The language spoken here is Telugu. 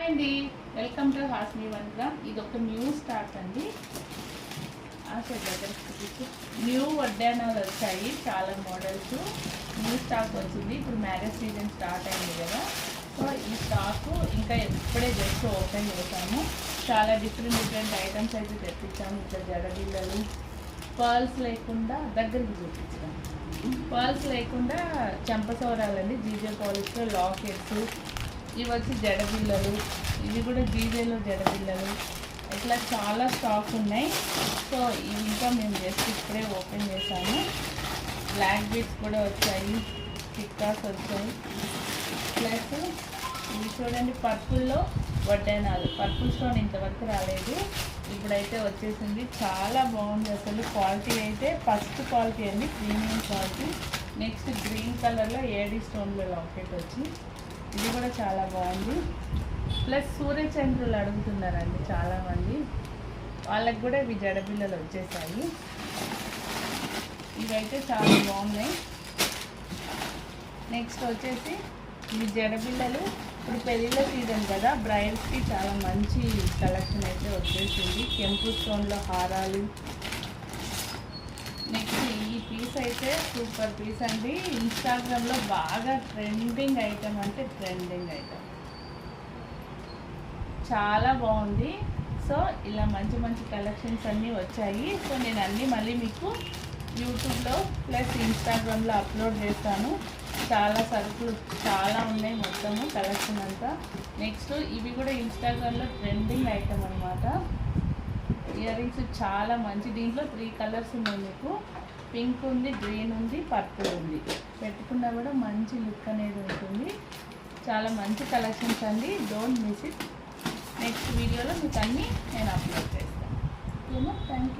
అండి, వెల్కమ్ టు హాస్మి వన్. ఇది ఒక న్యూ స్టాక్ అండి. న్యూ వడ్డానాలు వచ్చాయి, చాలా మోడల్స్ న్యూ స్టాక్ వచ్చింది. ఇప్పుడు మ్యారేజ్ సీజన్ స్టార్ట్ అయింది కదా, సో ఈ స్టాకు ఇంకా ఇప్పుడే జస్ట్ ఓపెన్ చేసాము. చాలా డిఫరెంట్ ఐటమ్స్ అయితే తెప్పించాము. ఇక్కడ జడబిళ్ళలు, పర్ల్స్ లేకుండా దగ్గరికి చూపించాము. పర్ల్స్ లేకుండా చెంపసౌరాలండి, జీజే పాలిష్లో లాకెట్స్. ఇవి వచ్చి జడబిళ్ళలు, ఇవి కూడా జీజేలో జడబిళ్ళలు. ఇట్లా చాలా స్టాక్ ఉన్నాయి. సో ఇవి ఇంకా మేము జస్ట్ ఇప్పుడే ఓపెన్ చేసాము. బ్లాక్ బీడ్స్ కూడా వచ్చాయి, టిక్కాస్ వచ్చాయి. ప్లస్ ఇవి చూడండి, పర్పుల్లో వడ్డానాలు. పర్పుల్ స్టోన్ ఇంతవరకు రాలేదు, ఇప్పుడైతే వచ్చేసింది. చాలా బాగుంది అసలు. క్వాలిటీ అయితే ఫస్ట్ క్వాలిటీ అండి, ప్రీమియం క్వాలిటీ. నెక్స్ట్ గ్రీన్ కలర్లో ఏడీ స్టోన్లో లాకెట్ వచ్చి, ఇది కూడా చాలా బాగుంది. ప్లస్ సూర్యచంద్రులు అడుగుతున్నారండి చాలామంది, వాళ్ళకి కూడా ఇవి జడబిళ్ళలు వచ్చేసాయి. ఇవైతే చాలా బాగున్నాయి. నెక్స్ట్ వచ్చేసి ఇవి జడబిళ్ళలు. ఇప్పుడు పెళ్ళిళ్ళ సీజన్ కదా, బ్రైడ్స్కి చాలా మంచి కలెక్షన్ అయితే వచ్చేసింది. కెంపు స్టోన్లో హారాలు. నెక్స్ట్ ఈ పీస్ అయితే సూపర్ పీస్ అండి. ఇన్స్టాగ్రామ్లో బాగా ట్రెండింగ్ ఐటమ్, అంటే ట్రెండింగ్ ఐటమ్, చాలా బాగుంది. సో ఇలా మంచి మంచి కలెక్షన్స్ అన్నీ వచ్చాయి. సో నేను అన్నీ మళ్ళీ మీకు యూట్యూబ్లో ప్లస్ ఇన్స్టాగ్రామ్లో అప్లోడ్ చేస్తాను. చాలా సరుకులు చాలా ఉన్నాయి, మొత్తము కలెక్షన్ అంతా. నెక్స్ట్ ఇవి కూడా ఇన్స్టాగ్రామ్లో ట్రెండింగ్ ఐటమ్ అనమాట. ఇయర్ రింగ్స్ చాలా మంచి, దీంట్లో 3 కలర్స్ ఉన్నాయి మీకు. పింక్ ఉంది, గ్రీన్ ఉంది, పర్పుల్ ఉంది. పెట్టుకున్నా కూడా మంచి లుక్ అనేది ఉంటుంది. చాలా మంచి కలెక్షన్స్ అండి, డోంట్ మిస్ ఇట్. నెక్స్ట్ వీడియోలో మీకు అన్నీ నేను అప్లోడ్ చేస్తాను. ఓకేనా? Thank you.